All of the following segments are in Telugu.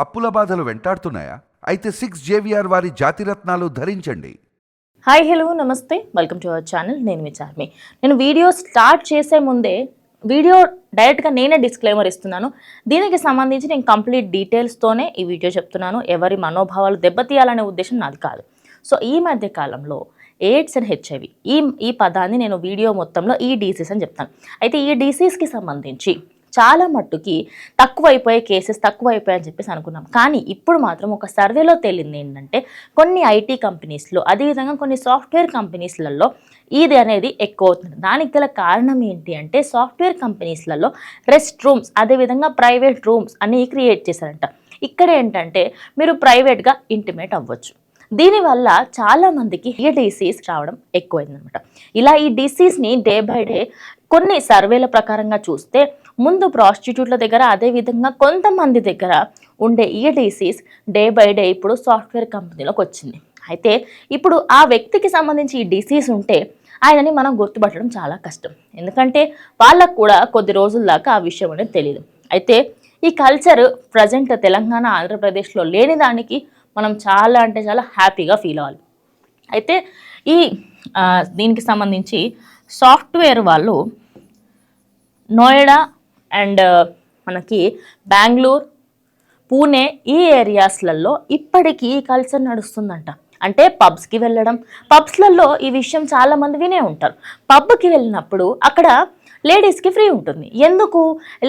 అప్పుల బాధలు వెంటాడుతున్నాయా? అయితే 6 JVR వారి జాతిరత్నాలు ధరించండి. హాయ్ హలో నమస్తే, వెల్కమ్ టు అవర్ ఛానల్. నేను మీ చార్మి. నేను వీడియో స్టార్ట్ చేసే ముందే వీడియో డైరెక్ట్గా నేనే డిస్క్లైమర్ ఇస్తున్నాను. దీనికి సంబంధించి నేను కంప్లీట్ డీటెయిల్స్తోనే ఈ వీడియో చెప్తున్నాను. ఎవరి మనోభావాలు దెబ్బతీయాలనే ఉద్దేశం నాది కాదు. సో ఈ మధ్య కాలంలో ఎయిడ్స్ అండ్ హెచ్ఐవి ఈ పదాన్ని నేను వీడియో మొత్తంలో ఈ డిసీజ్ అని చెప్తాను. అయితే ఈ డిసీజ్కి సంబంధించి చాలా మట్టుకి కేసెస్ తక్కువైపోయాయని చెప్పేసి అనుకున్నాం. కానీ ఇప్పుడు మాత్రం ఒక సర్వేలో తేలింది ఏంటంటే కొన్ని ఐటీ కంపెనీస్లో, అదేవిధంగా కొన్ని సాఫ్ట్వేర్ కంపెనీస్లలో ఇది అనేది ఎక్కువ అవుతుంది. దానికి గల కారణం ఏంటి అంటే సాఫ్ట్వేర్ కంపెనీస్లలో రెస్ట్ రూమ్స్, అదేవిధంగా ప్రైవేట్ రూమ్స్ అన్ని క్రియేట్ చేశారంట. ఇక్కడ ఏంటంటే మీరు ప్రైవేట్గా ఇంటిమేట్ అవ్వచ్చు. దీనివల్ల చాలామందికి ఈ డిసీజ్ రావడం ఎక్కువైందనమాట. ఇలా ఈ డిసీజ్ని డే బై డే కొన్ని సర్వేల ప్రకారంగా చూస్తే ముందు ప్రాస్టిట్యూట్ల దగ్గర, అదేవిధంగా కొంతమంది దగ్గర ఉండే ఈ డిసీజ్ డే బై డే ఇప్పుడు సాఫ్ట్వేర్ కంపెనీలోకి వచ్చింది. అయితే ఇప్పుడు ఆ వ్యక్తికి సంబంధించి ఈ డిసీజ్ ఉంటే ఆయనని మనం గుర్తుపట్టడం చాలా కష్టం. ఎందుకంటే వాళ్ళకు కూడా కొద్ది రోజుల దాకా ఆ విషయం అనేది తెలియదు. అయితే ఈ కల్చర్ ప్రజెంట్ తెలంగాణ, ఆంధ్రప్రదేశ్లో లేని దానికి మనం చాలా అంటే చాలా హ్యాపీగా ఫీల్ అవ్వాలి. అయితే ఈ దీనికి సంబంధించి సాఫ్ట్వేర్ వాళ్ళు నోయిడా అండ్ మనకి బెంగళూరు, పూణే ఈ ఏరియాస్లలో ఇప్పటికీ ఈ కల్చర్ నడుస్తుందంట. అంటే పబ్స్కి వెళ్ళడం, పబ్స్లలో ఈ విషయం చాలామంది వినే ఉంటారు. పబ్కి వెళ్ళినప్పుడు అక్కడ లేడీస్కి ఫ్రీ ఉంటుంది. ఎందుకు?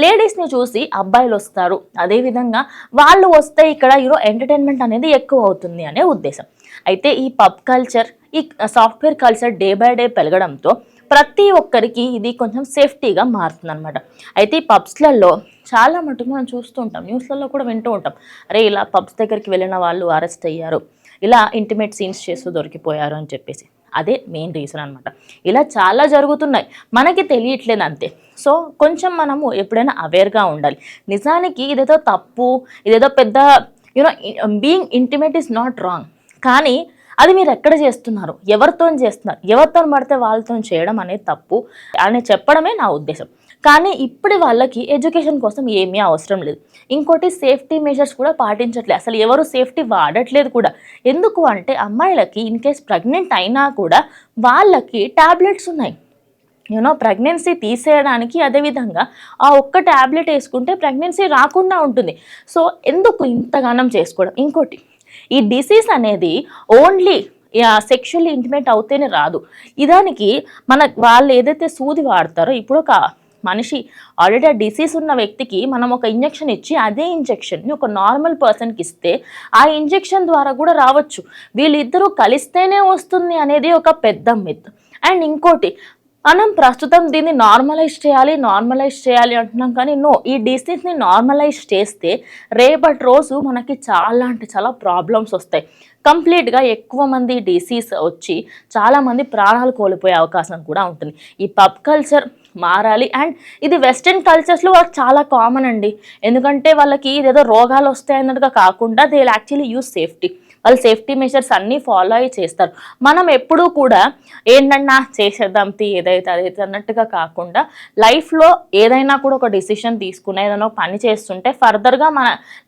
లేడీస్ని చూసి అబ్బాయిలు వస్తారు, అదేవిధంగా వాళ్ళు వస్తే ఇక్కడ ఎంటర్టైన్మెంట్ అనేది ఎక్కువ అవుతుంది అనే ఉద్దేశం. అయితే ఈ పబ్ కల్చర్, ఈ software culture day by day పెరగడంతో ప్రతి ఒక్కరికి ఇది కొంచెం సేఫ్టీగా మారుతుంది అనమాట. అయితే ఈ పబ్స్లలో చాలా మటుకు మనం చూస్తూ ఉంటాం, న్యూస్లలో కూడా వింటూ ఉంటాం, అరే ఇలా పబ్స్ దగ్గరికి వెళ్ళిన వాళ్ళు అరెస్ట్ అయ్యారు, ఇలా ఇంటిమేట్ సీన్స్ చేస్తూ దొరికిపోయారు అని చెప్పేసి. అదే మెయిన్ రీజన్ అనమాట. ఇలా చాలా జరుగుతున్నాయి, మనకి తెలియట్లేదు అంతే. సో కొంచెం మనము ఎప్పుడైనా అవేర్గా ఉండాలి. నిజానికి ఇదేదో తప్పు, ఇదేదో పెద్ద being intimate is not wrong. కానీ అది మీరు ఎక్కడ చేస్తున్నారు, ఎవరితో చేస్తున్నారు, ఎవరితో పడితే వాళ్ళతో చేయడం అనేది తప్పు అని చెప్పడమే నా ఉద్దేశం. కానీ ఇప్పుడు వాళ్ళకి ఎడ్యుకేషన్ కోసం ఏమీ అవసరం లేదు. ఇంకోటి సేఫ్టీ మెజర్స్ కూడా పాటించట్లేదు, అసలు ఎవరు సేఫ్టీ వాడట్లేదు కూడా. ఎందుకు అంటే అమ్మాయిలకి ఇన్ కేస్ ప్రెగ్నెంట్ అయినా కూడా వాళ్ళకి ట్యాబ్లెట్స్ ఉన్నాయి. ప్రెగ్నెన్సీ తీసేయడానికి. అదేవిధంగా ఆ ఒక్క ట్యాబ్లెట్ వేసుకుంటే ప్రెగ్నెన్సీ రాకుండా ఉంటుంది. సో ఎందుకు ఇంతగానం చేసుకోవడం? ఇంకోటి, ఈ డిసీజ్ అనేది ఓన్లీ సెక్షువల్లీ ఇంటిమేట్ అవుతేనే రాదు. ఇదానికి వాళ్ళు ఏదైతే సూది వాడతారో, ఇప్పుడు ఒక మనిషి ఆల్రెడీ ఆ డిసీజ్ ఉన్న వ్యక్తికి మనం ఒక ఇంజెక్షన్ ఇచ్చి అదే ఇంజెక్షన్ని ఒక నార్మల్ పర్సన్కి ఇస్తే ఆ ఇంజెక్షన్ ద్వారా కూడా రావచ్చు. వీళ్ళిద్దరూ కలిస్తేనే వస్తుంది అనేది ఒక పెద్ద మిత్. అండ్ ఇంకోటి, మనం ప్రస్తుతం దీన్ని నార్మలైజ్ చేయాలి అంటున్నాం. కానీ ఈ డిసీజ్ని నార్మలైజ్ చేస్తే రేపటి రోజు మనకి చాలా అంటే చాలా ప్రాబ్లమ్స్ వస్తాయి. కంప్లీట్గా ఎక్కువ మంది డిసీజ్ వచ్చి చాలామంది ప్రాణాలు కోల్పోయే అవకాశం కూడా ఉంటుంది. ఈ పబ్ కల్చర్ మారాలి. అండ్ ఇది వెస్ట్రన్ కల్చర్స్లో వాళ్ళకి చాలా కామన్ అండి. ఎందుకంటే వాళ్ళకి ఇదేదో రోగాలు వస్తాయన్నట్టుగా కాకుండా they will actually use safety. వాళ్ళు సేఫ్టీ మెజర్స్ అన్నీ ఫాలో అయ్యి చేస్తారు. మనం ఎప్పుడూ కూడా ఏంటన్నా చేసేద్దాం ఏదైతే అదైతే అన్నట్టుగా కాకుండా లైఫ్లో ఏదైనా కూడా ఒక డిసిషన్ తీసుకునే, ఏదైనా పని చేస్తుంటే ఫర్దర్గా మన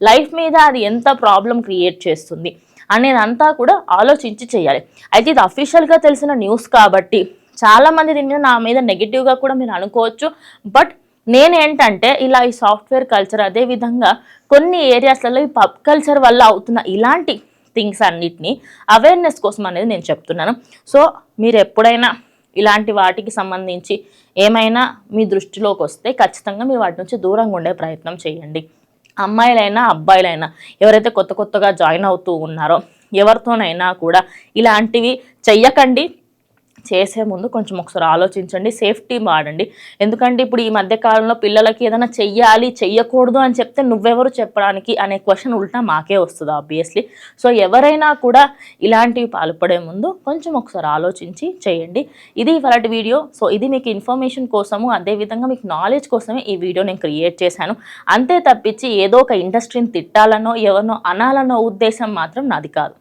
లైఫ్ మీద అది ఎంత ప్రాబ్లం క్రియేట్ చేస్తుంది అనేదంతా కూడా ఆలోచించి చేయాలి. అయితే ఇది అఫీషియల్గా తెలిసిన న్యూస్ కాబట్టి చాలామంది దీని మీద నా మీద నెగిటివ్గా కూడా మీరు అనుకోవచ్చు. బట్ నేనేంటంటే ఇలా ఈ సాఫ్ట్వేర్ కల్చర్, అదేవిధంగా కొన్ని ఏరియాస్లలో ఈ పబ్ కల్చర్ వల్ల అవుతున్న ఇలాంటి థింగ్స్ అన్నిటినీ అవేర్నెస్ కోసం అనేది నేను చెప్తున్నాను. సో మీరు ఎప్పుడైనా ఇలాంటి వాటికి సంబంధించి ఏమైనా మీ దృష్టిలోకి వస్తే ఖచ్చితంగా మీరు వాటి నుంచి దూరంగా ఉండే ప్రయత్నం చేయండి. అమ్మాయిలైనా అబ్బాయిలైనా ఎవరైతే కొత్తగా జాయిన్ అవుతూ ఉన్నారో ఎవరితోనైనా కూడా ఇలాంటివి చెయ్యకండి. చేసే ముందు కొంచెం ఒకసారి ఆలోచించండి, సేఫ్టీ వాడండి. ఎందుకంటే ఇప్పుడు ఈ మధ్య కాలంలో పిల్లలకి ఏదైనా చెయ్యాలి చెయ్యకూడదు అని చెప్తే నువ్వెవరు చెప్పడానికి అనే క్వశ్చన్ ఉల్టా మాకే వస్తుంది ఆబ్వియస్లీ. సో ఎవరైనా కూడా ఇలాంటివి పాల్పడే ముందు కొంచెం ఒకసారి ఆలోచించి చేయండి. ఇది ఇవాళ వీడియో. సో ఇది మీకు ఇన్ఫర్మేషన్ కోసము, అదేవిధంగా మీకు నాలెడ్జ్ కోసమే ఈ వీడియో నేను క్రియేట్ చేశాను. అంతే తప్పించి ఏదో ఒక ఇండస్ట్రీని తిట్టాలనో ఎవరినో అనాలనో ఉద్దేశం మాత్రం నాది కాదు.